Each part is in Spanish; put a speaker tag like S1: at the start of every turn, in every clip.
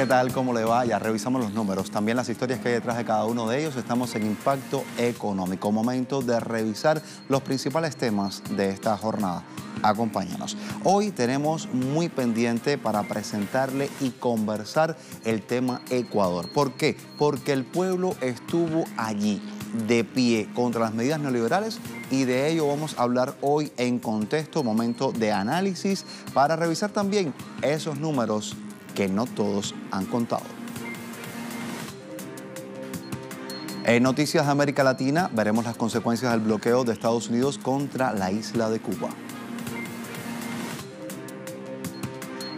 S1: ¿Qué tal? ¿Cómo le va? Ya revisamos los números, también las historias que hay detrás de cada uno de ellos. Estamos en Impacto Económico, momento de revisar los principales temas de esta jornada. Acompáñanos. Hoy tenemos muy pendiente para presentarle y conversar el tema Ecuador. ¿Por qué? Porque el pueblo estuvo allí, de pie, contra las medidas neoliberales, y de ello vamos a hablar hoy en Contexto, momento de análisis, para revisar también esos números que no todos han contado. En Noticias de América Latina veremos las consecuencias del bloqueo de Estados Unidos contra la isla de Cuba.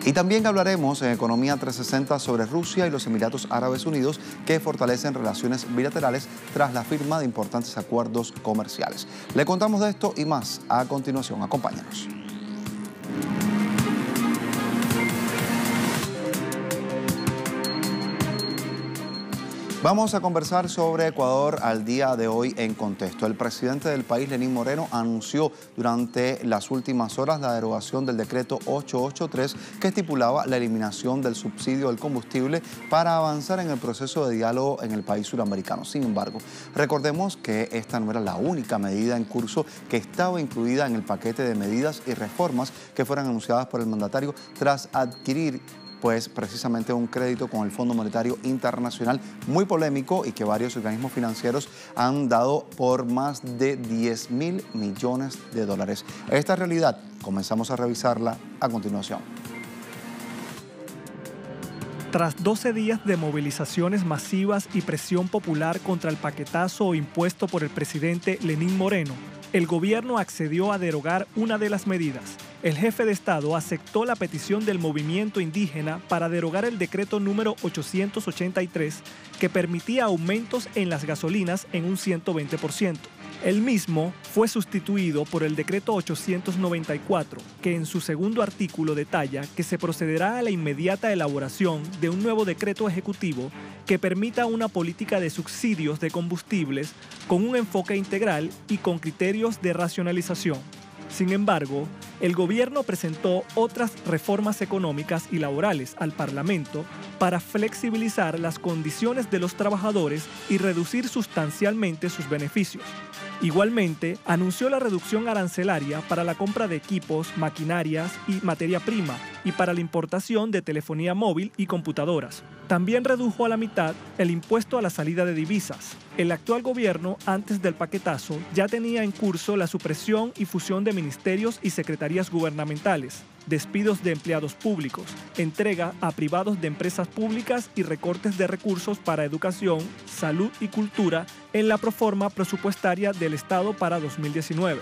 S1: Y también hablaremos en Economía 360 sobre Rusia y los Emiratos Árabes Unidos, que fortalecen relaciones bilaterales tras la firma de importantes acuerdos comerciales. Le contamos de esto y más a continuación. Acompáñanos. Vamos a conversar sobre Ecuador al día de hoy en Contexto. El presidente del país, Lenín Moreno, anunció durante las últimas horas la derogación del decreto 883 que estipulaba la eliminación del subsidio del combustible para avanzar en el proceso de diálogo en el país suramericano. Sin embargo, recordemos que esta no era la única medida en curso que estaba incluida en el paquete de medidas y reformas que fueron anunciadas por el mandatario tras adquirir precisamente un crédito con el Fondo Monetario Internacional muy polémico y que varios organismos financieros han dado por más de 10.000 millones de dólares. Esta realidad comenzamos a revisarla a continuación.
S2: Tras 12 días de movilizaciones masivas y presión popular contra el paquetazo impuesto por el presidente Lenín Moreno, el gobierno accedió a derogar una de las medidas. El jefe de Estado aceptó la petición del movimiento indígena para derogar el decreto número 883 que permitía aumentos en las gasolinas en un 120%. El mismo fue sustituido por el decreto 894, que en su segundo artículo detalla que se procederá a la inmediata elaboración de un nuevo decreto ejecutivo que permita una política de subsidios de combustibles con un enfoque integral y con criterios de racionalización. Sin embargo, el gobierno presentó otras reformas económicas y laborales al Parlamento para flexibilizar las condiciones de los trabajadores y reducir sustancialmente sus beneficios. Igualmente, anunció la reducción arancelaria para la compra de equipos, maquinarias y materia prima y para la importación de telefonía móvil y computadoras. También redujo a la mitad el impuesto a la salida de divisas. El actual gobierno, antes del paquetazo, ya tenía en curso la supresión y fusión de ministerios y secretarías gubernamentales, despidos de empleados públicos, entrega a privados de empresas públicas y recortes de recursos para educación, salud y cultura en la proforma presupuestaria del Estado para 2019.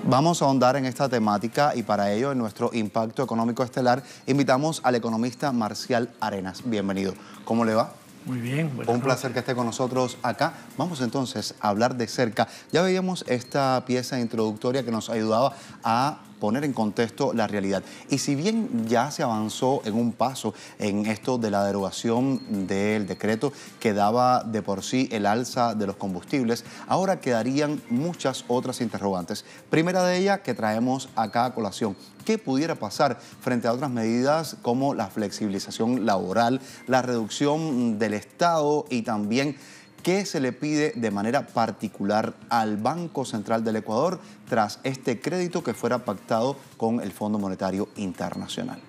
S1: Vamos a ahondar en esta temática y para ello en nuestro Impacto Económico Estelar invitamos al economista Marcial Arenas. Bienvenido. ¿Cómo le va?
S3: Muy bien.
S1: Un placer que esté con nosotros acá. Vamos entonces a hablar de cerca. Ya veíamos esta pieza introductoria que nos ayudaba a poner en contexto la realidad. Y si bien ya se avanzó en un paso en esto de la derogación del decreto que daba de por sí el alza de los combustibles, ahora quedarían muchas otras interrogantes. Primera de ellas que traemos acá a colación. ¿Qué pudiera pasar frente a otras medidas como la flexibilización laboral, la reducción del Estado y también qué se le pide de manera particular al Banco Central del Ecuador tras este crédito que fuera pactado con el Fondo Monetario Internacional?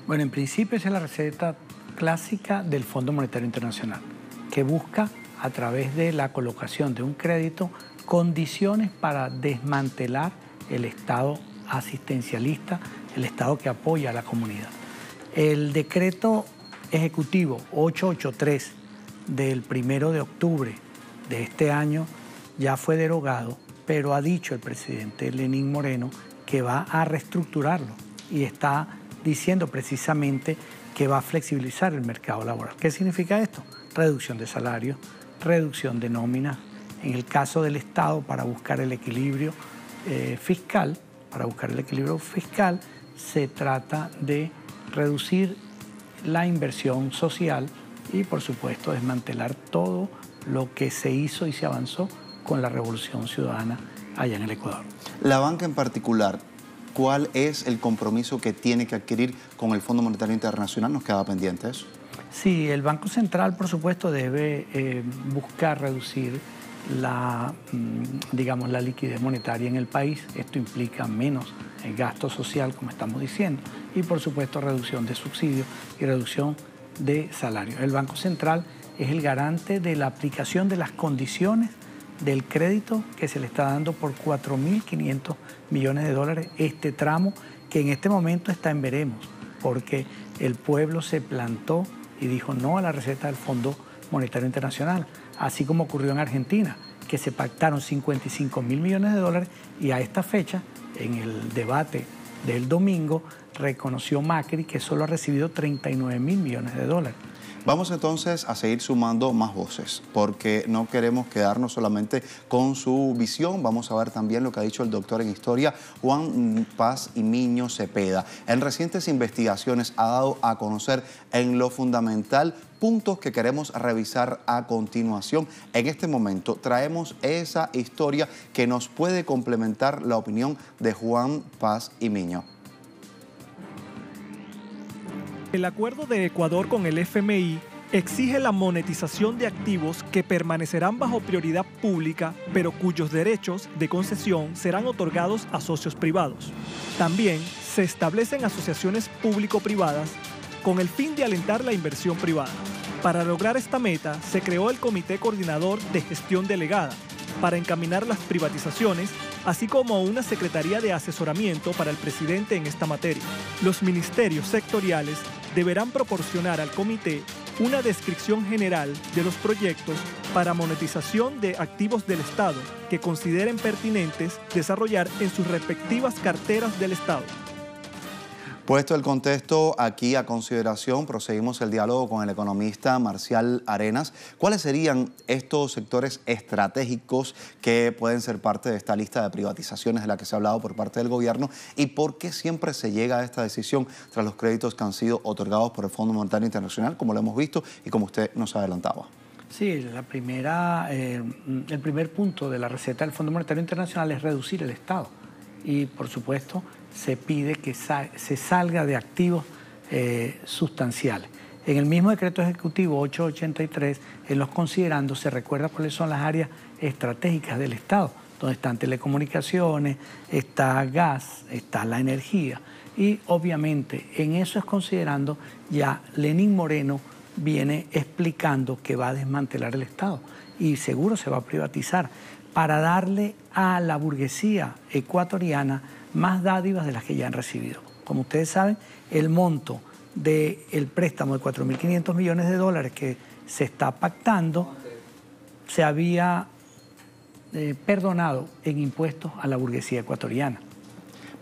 S3: Bueno, en principio esa es la receta clásica del Fondo Monetario Internacional, que busca a través de la colocación de un crédito condiciones para desmantelar el Estado asistencialista, el Estado que apoya a la comunidad. El decreto ejecutivo 883 del 1 de octubre de este año ya fue derogado, pero ha dicho el presidente Lenín Moreno que va a reestructurarlo y está diciendo precisamente que va a flexibilizar el mercado laboral. ¿Qué significa esto? Reducción de salarios, reducción de nóminas. En el caso del Estado, para buscar el equilibrio fiscal, se trata de reducir la inversión social y, por supuesto, desmantelar todo lo que se hizo y se avanzó con la Revolución Ciudadana allá en el Ecuador.
S1: La banca en particular ¿Cuál es el compromiso que tiene que adquirir con el Fondo Monetario Internacional? ¿Nos queda pendiente eso?
S3: Sí, el Banco Central, por supuesto, debe buscar reducir digamos, la liquidez monetaria en el país. Esto implica menos gasto social, como estamos diciendo, y por supuesto reducción de subsidios y reducción de salarios. El Banco Central es el garante de la aplicación de las condiciones del crédito que se le está dando por 4.500 millones de dólares, este tramo que en este momento está en veremos, porque el pueblo se plantó y dijo no a la receta del Fondo Monetario Internacional, así como ocurrió en Argentina, que se pactaron 55.000 millones de dólares y a esta fecha, en el debate del domingo, reconoció Macri que solo ha recibido 39.000 millones de dólares.
S1: Vamos entonces a seguir sumando más voces, porque no queremos quedarnos solamente con su visión. Vamos a ver también lo que ha dicho el doctor en Historia, Juan Paz y Miño Cepeda. En recientes investigaciones ha dado a conocer en lo fundamental puntos que queremos revisar a continuación. En este momento traemos esa historia que nos puede complementar la opinión de Juan Paz y Miño.
S2: El acuerdo de Ecuador con el FMI exige la monetización de activos que permanecerán bajo prioridad pública, pero cuyos derechos de concesión serán otorgados a socios privados. También se establecen asociaciones público-privadas con el fin de alentar la inversión privada. Para lograr esta meta, se creó el Comité Coordinador de Gestión Delegada para encaminar las privatizaciones, así como una Secretaría de Asesoramiento para el presidente en esta materia. Los ministerios sectoriales deberán proporcionar al comité una descripción general de los proyectos para monetización de activos del Estado que consideren pertinentes desarrollar en sus respectivas carteras del Estado.
S1: Puesto el contexto aquí a consideración, proseguimos el diálogo con el economista Marcial Arenas. ¿Cuáles serían estos sectores estratégicos que pueden ser parte de esta lista de privatizaciones de la que se ha hablado por parte del gobierno? ¿Y por qué siempre se llega a esta decisión tras los créditos que han sido otorgados por el Fondo Monetario Internacional, como lo hemos visto y como usted nos adelantaba?
S3: Sí, el primer punto de la receta del Fondo Monetario Internacional es reducir el Estado. Y, por supuesto, se pide que se salga de activos sustanciales. En el mismo decreto ejecutivo 883, en los considerandos se recuerda cuáles son las áreas estratégicas del Estado, donde están telecomunicaciones, está gas, está la energía. Y, obviamente, en esos considerandos ya Lenín Moreno viene explicando que va a desmantelar el Estado y seguro se va a privatizar para darle a la burguesía ecuatoriana más dádivas de las que ya han recibido. Como ustedes saben, el monto del préstamo de 4.500 millones de dólares que se está pactando se había perdonado en impuestos a la burguesía ecuatoriana.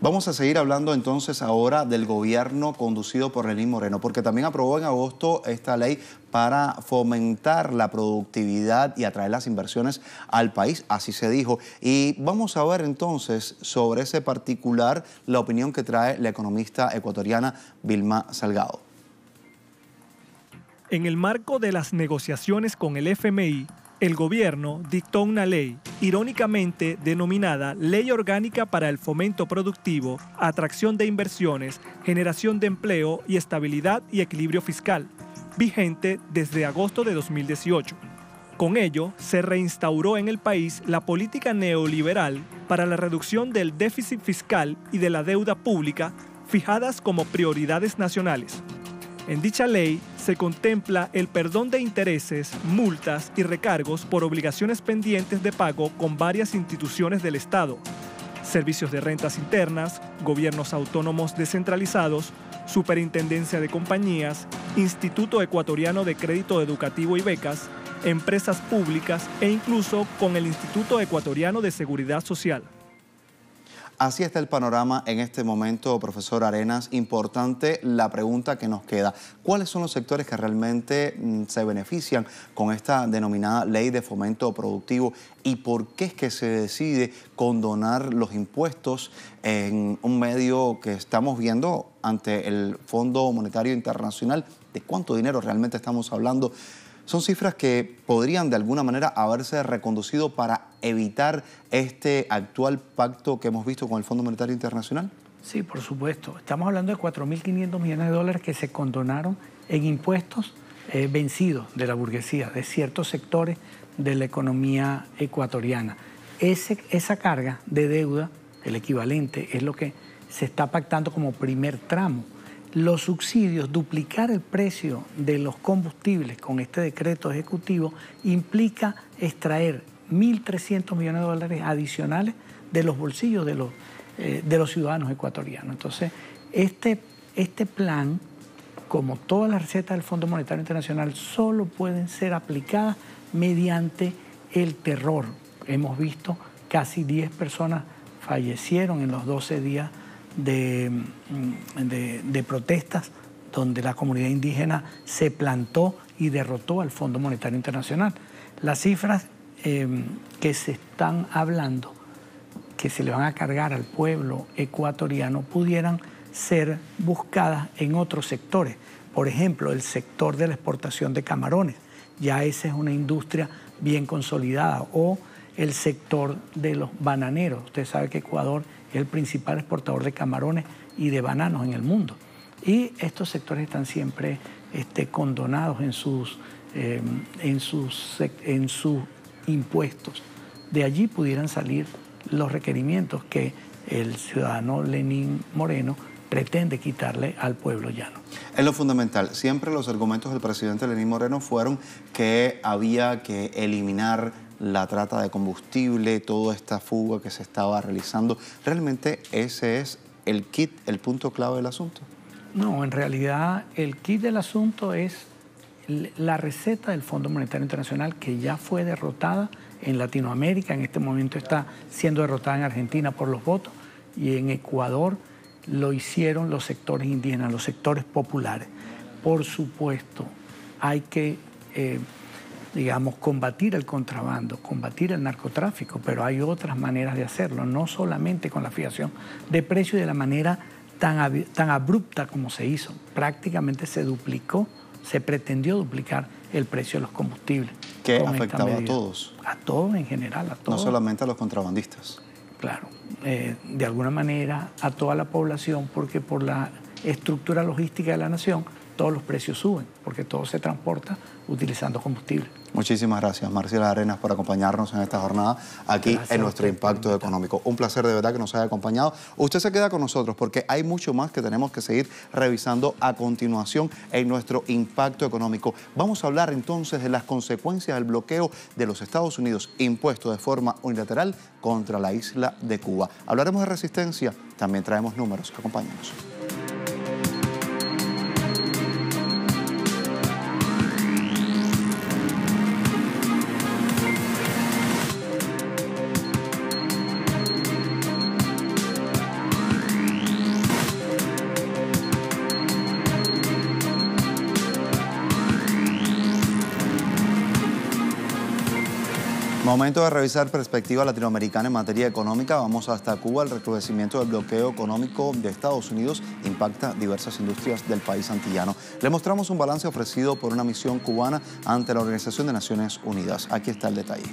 S1: Vamos a seguir hablando entonces ahora del gobierno conducido por Lenín Moreno, porque también aprobó en agosto esta ley para fomentar la productividad y atraer las inversiones al país, así se dijo. Y vamos a ver entonces sobre ese particular la opinión que trae la economista ecuatoriana Vilma Salgado.
S2: En el marco de las negociaciones con el FMI, el gobierno dictó una ley, irónicamente denominada Ley Orgánica para el Fomento Productivo, Atracción de Inversiones, Generación de Empleo y Estabilidad y Equilibrio Fiscal, vigente desde agosto de 2018. Con ello, se reinstauró en el país la política neoliberal para la reducción del déficit fiscal y de la deuda pública, fijadas como prioridades nacionales. En dicha ley se contempla el perdón de intereses, multas y recargos por obligaciones pendientes de pago con varias instituciones del Estado, servicios de rentas internas, gobiernos autónomos descentralizados, superintendencia de compañías, Instituto Ecuatoriano de Crédito Educativo y Becas, empresas públicas e incluso con el Instituto Ecuatoriano de Seguridad Social.
S1: Así está el panorama en este momento, profesor Arenas. Importante la pregunta que nos queda. ¿Cuáles son los sectores que realmente se benefician con esta denominada ley de fomento productivo? ¿Y por qué es que se decide condonar los impuestos en un medio que estamos viendo ante el Fondo Monetario Internacional? ¿De cuánto dinero realmente estamos hablando? Son cifras que podrían de alguna manera haberse reconducido para evitar este actual pacto que hemos visto con el Fondo Monetario Internacional.
S3: Sí, por supuesto. Estamos hablando de 4.500 millones de dólares que se condonaron en impuestos vencidos de la burguesía, de ciertos sectores de la economía ecuatoriana. Esa carga de deuda, el equivalente, es lo que se está pactando como primer tramo. Los subsidios, duplicar el precio de los combustibles con este decreto ejecutivo implica extraer 1.300 millones de dólares adicionales de los bolsillos de los ciudadanos ecuatorianos. Entonces, este plan, como todas las recetas del Fondo Monetario Internacional, solo pueden ser aplicadas mediante el terror. Hemos visto casi 10 personas fallecieron en los 12 días de protestas donde la comunidad indígena se plantó y derrotó al Fondo Monetario Internacional. Las cifras que se están hablando, que se le van a cargar al pueblo ecuatoriano, pudieran ser buscadas en otros sectores. Por ejemplo, el sector de la exportación de camarones, ya esa es una industria bien consolidada, o el sector de los bananeros. Usted sabe que Ecuador es el principal exportador de camarones y de bananos en el mundo. Y estos sectores están siempre condonados en sus impuestos. De allí pudieran salir los requerimientos que el ciudadano Lenín Moreno pretende quitarle al pueblo llano.
S1: Es lo fundamental. Siempre los argumentos del presidente Lenín Moreno fueron que había que eliminar la trata de combustible, toda esta fuga que se estaba realizando. ¿Realmente ese es el kit, el punto clave del asunto?
S3: No, en realidad el kit del asunto es la receta del Fondo Monetario Internacional, que ya fue derrotada en Latinoamérica, en este momento está siendo derrotada en Argentina por los votos, y en Ecuador lo hicieron los sectores indígenas, los sectores populares. Por supuesto, hay que, combatir el contrabando, combatir el narcotráfico, pero hay otras maneras de hacerlo, no solamente con la fijación de precios y de la manera tan abrupta como se hizo. Prácticamente se pretendió duplicar el precio de los combustibles.
S1: Que afectaba a todos.
S3: A todos en general, a todos.
S1: No solamente a los contrabandistas.
S3: Claro, de alguna manera a toda la población, porque por la estructura logística de la nación, todos los precios suben, porque todo se transporta utilizando combustible.
S1: Muchísimas gracias, Marciela Arenas, por acompañarnos en esta jornada aquí en nuestro Impacto Económico. Un placer de verdad que nos haya acompañado. Usted se queda con nosotros porque hay mucho más que tenemos que seguir revisando a continuación en nuestro Impacto Económico. Vamos a hablar entonces de las consecuencias del bloqueo de los Estados Unidos impuesto de forma unilateral contra la isla de Cuba. Hablaremos de resistencia, también traemos números. Acompáñenos. Momento de revisar perspectiva latinoamericana en materia económica. Vamos hasta Cuba. El recrudecimiento del bloqueo económico de Estados Unidos impacta diversas industrias del país antillano. Le mostramos un balance ofrecido por una misión cubana ante la Organización de Naciones Unidas. Aquí está el detalle.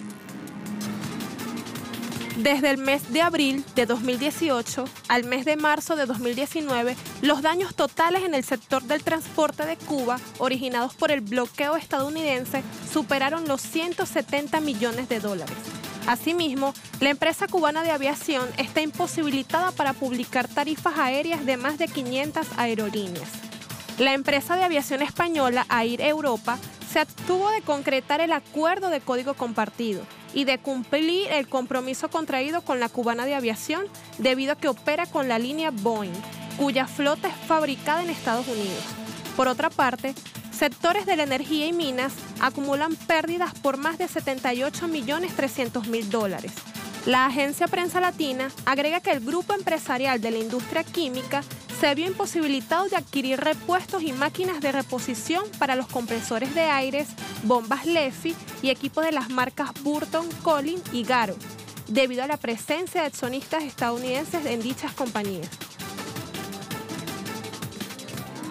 S4: Desde el mes de abril de 2018 al mes de marzo de 2019, los daños totales en el sector del transporte de Cuba, originados por el bloqueo estadounidense, superaron los 170 millones de dólares. Asimismo, la empresa cubana de aviación está imposibilitada para publicar tarifas aéreas de más de 500 aerolíneas. La empresa de aviación española Air Europa se abstuvo de concretar el acuerdo de código compartido y de cumplir el compromiso contraído con la cubana de aviación debido a que opera con la línea Boeing, cuya flota es fabricada en Estados Unidos. Por otra parte, sectores de la energía y minas acumulan pérdidas por más de 78.300.000 dólares. La agencia Prensa Latina agrega que el grupo empresarial de la industria química se vio imposibilitado de adquirir repuestos y máquinas de reposición para los compresores de aires, bombas LEFI y equipos de las marcas Burton, Collins y Garo, debido a la presencia de accionistas estadounidenses en dichas compañías.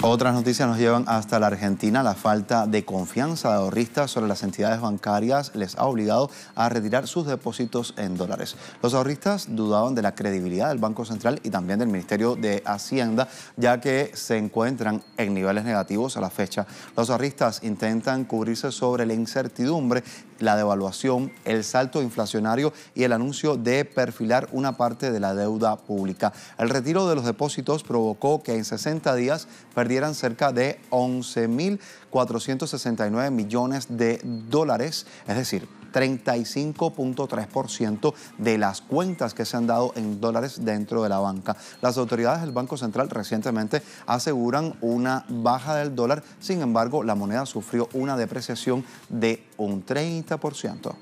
S1: Otras noticias nos llevan hasta la Argentina. La falta de confianza de ahorristas sobre las entidades bancarias les ha obligado a retirar sus depósitos en dólares. Los ahorristas dudaban de la credibilidad del Banco Central y también del Ministerio de Hacienda, ya que se encuentran en niveles negativos a la fecha. Los ahorristas intentan cubrirse sobre la incertidumbre, la devaluación, el salto inflacionario y el anuncio de perfilar una parte de la deuda pública. El retiro de los depósitos provocó que en 60 días perdieran cerca de 11.469 millones de dólares, es decir, 35.3% de las cuentas que se han dado en dólares dentro de la banca. Las autoridades del Banco Central recientemente aseguran una baja del dólar, sin embargo, la moneda sufrió una depreciación de un 30%.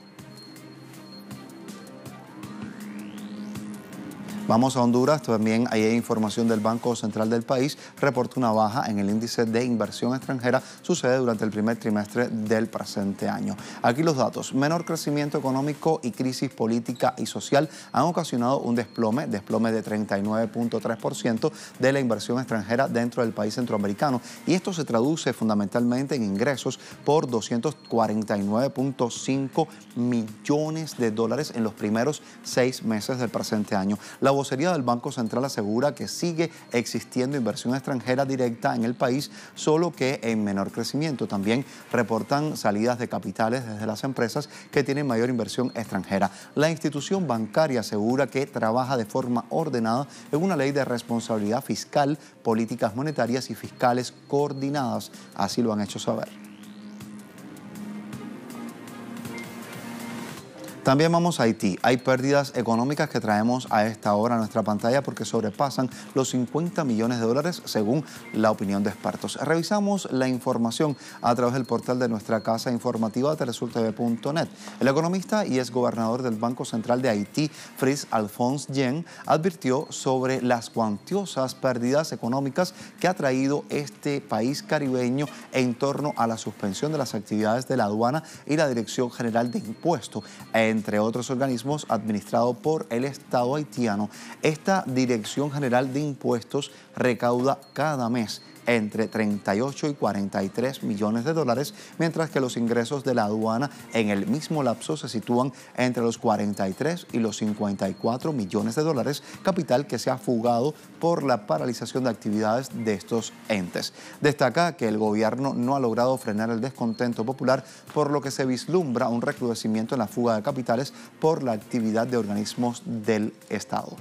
S1: Vamos a Honduras, también hay información del Banco Central del país, reporta una baja en el índice de inversión extranjera, sucede durante el primer trimestre del presente año. Aquí los datos: menor crecimiento económico y crisis política y social han ocasionado un desplome de 39.3% de la inversión extranjera dentro del país centroamericano, y esto se traduce fundamentalmente en ingresos por 249.5 millones de dólares en los primeros 6 meses del presente año. La vocería del Banco Central asegura que sigue existiendo inversión extranjera directa en el país, solo que en menor crecimiento. También reportan salidas de capitales desde las empresas que tienen mayor inversión extranjera. La institución bancaria asegura que trabaja de forma ordenada en una ley de responsabilidad fiscal, políticas monetarias y fiscales coordinadas. Así lo han hecho saber. También vamos a Haití. Hay pérdidas económicas que traemos a esta hora a nuestra pantalla porque sobrepasan los 50 millones de dólares según la opinión de expertos. Revisamos la información a través del portal de nuestra casa informativa telesurtv.net. El economista y exgobernador del Banco Central de Haití, Fritz Alphonse Jean, advirtió sobre las cuantiosas pérdidas económicas que ha traído este país caribeño en torno a la suspensión de las actividades de la aduana y la Dirección General de Impuestos, entre otros organismos administrados por el Estado haitiano. Esta Dirección General de Impuestos recauda cada mes entre 38 y 43 millones de dólares, mientras que los ingresos de la aduana en el mismo lapso se sitúan entre los 43 y los 54 millones de dólares, capital que se ha fugado por la paralización de actividades de estos entes. Destaca que el gobierno no ha logrado frenar el descontento popular, por lo que se vislumbra un recrudecimiento en la fuga de capitales por la actividad de organismos del Estado.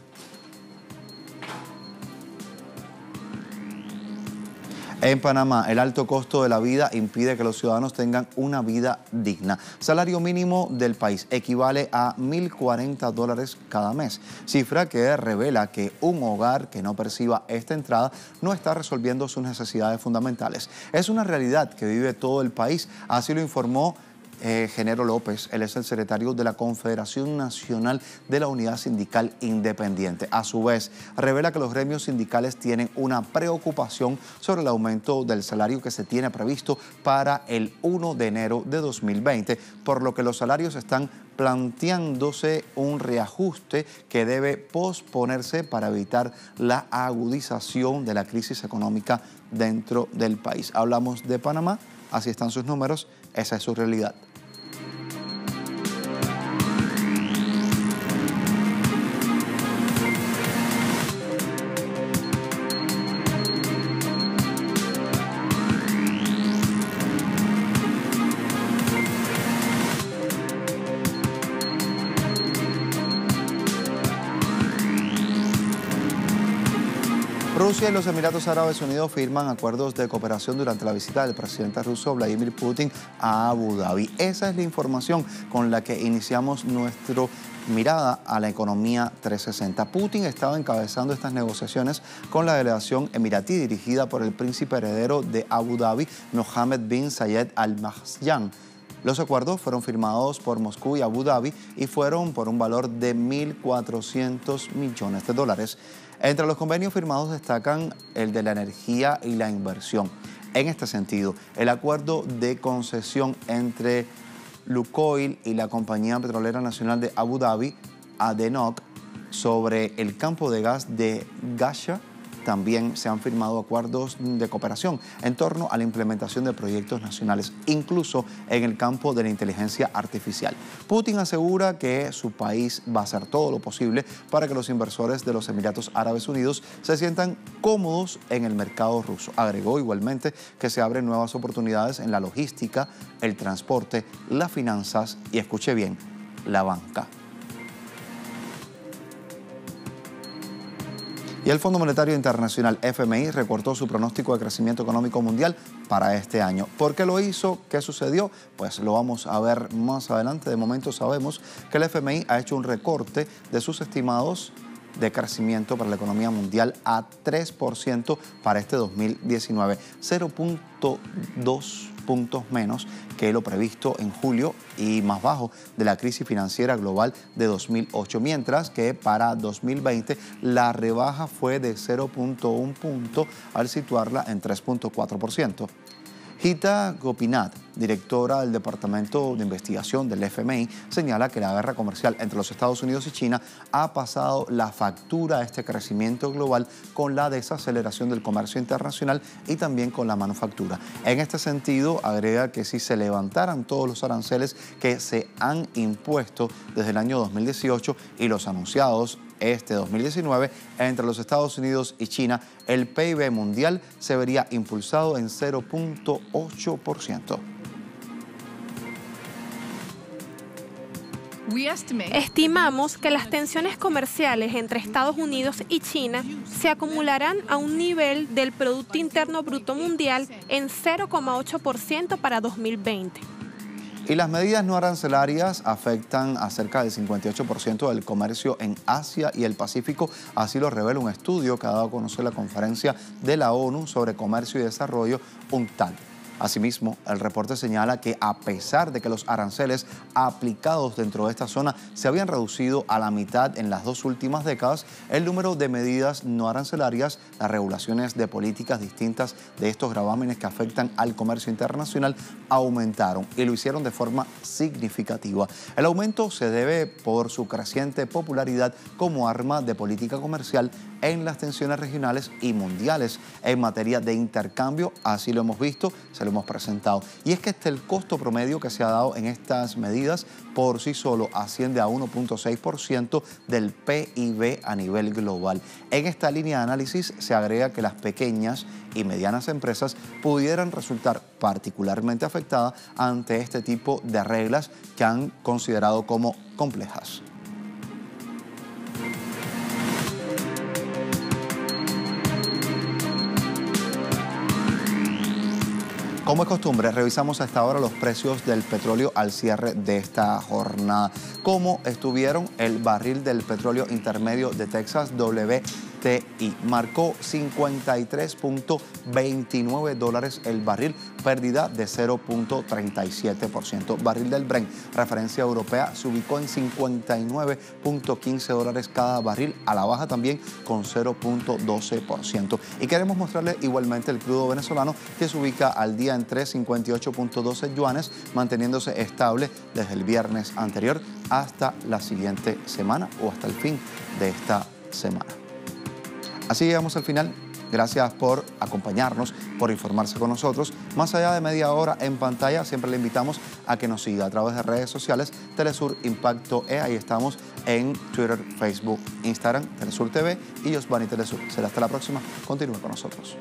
S1: En Panamá, el alto costo de la vida impide que los ciudadanos tengan una vida digna. Salario mínimo del país equivale a $1.040 cada mes, cifra que revela que un hogar que no perciba esta entrada no está resolviendo sus necesidades fundamentales. Es una realidad que vive todo el país, así lo informó Genaro López. Él es el secretario de la Confederación Nacional de la Unidad Sindical Independiente. A su vez, revela que los gremios sindicales tienen una preocupación sobre el aumento del salario que se tiene previsto para el 1 de enero de 2020, por lo que los salarios están planteándose un reajuste que debe posponerse para evitar la agudización de la crisis económica dentro del país. Hablamos de Panamá, así están sus números, esa es su realidad. Rusia y los Emiratos Árabes Unidos firman acuerdos de cooperación durante la visita del presidente ruso Vladimir Putin a Abu Dhabi. Esa es la información con la que iniciamos nuestra mirada a la economía 360. Putin estaba encabezando estas negociaciones con la delegación emiratí dirigida por el príncipe heredero de Abu Dhabi, Mohammed bin Zayed Al Nahyan. Los acuerdos fueron firmados por Moscú y Abu Dhabi y fueron por un valor de 1.400 millones de dólares. Entre los convenios firmados destacan el de la energía y la inversión. En este sentido, el acuerdo de concesión entre Lukoil y la Compañía Petrolera Nacional de Abu Dhabi, ADNOC, sobre el campo de gas de Ghasha también se han firmado acuerdos de cooperación en torno a la implementación de proyectos nacionales, incluso en el campo de la inteligencia artificial. Putin asegura que su país va a hacer todo lo posible para que los inversores de los Emiratos Árabes Unidos se sientan cómodos en el mercado ruso. Agregó igualmente que se abren nuevas oportunidades en la logística, el transporte, las finanzas y, escuche bien, la banca. Y el Fondo Monetario Internacional, FMI, recortó su pronóstico de crecimiento económico mundial para este año. ¿Por qué lo hizo? ¿Qué sucedió? Pues lo vamos a ver más adelante. De momento sabemos que el FMI ha hecho un recorte de sus estimados de crecimiento para la economía mundial a 3% para este 2019, 0.2 puntos menos que lo previsto en julio y más bajo de la crisis financiera global de 2008, mientras que para 2020 la rebaja fue de 0.1 punto al situarla en 3.4%. Gita Gopinath, directora del Departamento de Investigación del FMI, señala que la guerra comercial entre los Estados Unidos y China ha pasado la factura a este crecimiento global con la desaceleración del comercio internacional y también con la manufactura. En este sentido, agrega que si se levantaran todos los aranceles que se han impuesto desde el año 2018 y los anunciados este 2019 entre los Estados Unidos y China, el PIB mundial se vería impulsado en 0.8%.
S4: Estimamos que las tensiones comerciales entre Estados Unidos y China se acumularán a un nivel del Producto Interno Bruto Mundial en 0,8% para 2020.
S1: Y las medidas no arancelarias afectan a cerca del 58% del comercio en Asia y el Pacífico, así lo revela un estudio que ha dado a conocer la Conferencia de la ONU sobre Comercio y Desarrollo, UNCTAD. Asimismo, el reporte señala que a pesar de que los aranceles aplicados dentro de esta zona se habían reducido a la mitad en las 2 últimas décadas, el número de medidas no arancelarias, las regulaciones de políticas distintas de estos gravámenes que afectan al comercio internacional aumentaron y lo hicieron de forma significativa. El aumento se debe por su creciente popularidad como arma de política comercial en las tensiones regionales y mundiales en materia de intercambio, así lo hemos visto, se lo hemos presentado. Y es que el costo promedio que se ha dado en estas medidas por sí solo asciende a 1.6% del PIB a nivel global. En esta línea de análisis se agrega que las pequeñas y medianas empresas pudieran resultar particularmente afectadas ante este tipo de reglas que han considerado como complejas. Como es costumbre, revisamos a esta hora los precios del petróleo al cierre de esta jornada. ¿Cómo estuvieron? El barril del petróleo intermedio de Texas WTI marcó $53.29 el barril, pérdida de 0.37%. Barril del Brent, referencia europea, se ubicó en $59.15 cada barril, a la baja también con 0.12%. Y queremos mostrarle igualmente el crudo venezolano, que se ubica al día en 358.12 yuanes, manteniéndose estable desde el viernes anterior hasta la siguiente semana o hasta el fin de esta semana. Así llegamos al final. Gracias por acompañarnos, por informarse con nosotros. Más allá de media hora en pantalla, siempre le invitamos a que nos siga a través de redes sociales, Telesur Impacto E. Ahí estamos en Twitter, Facebook, Instagram, Telesur TV y Yosbani Telesur. Será hasta la próxima. Continúe con nosotros.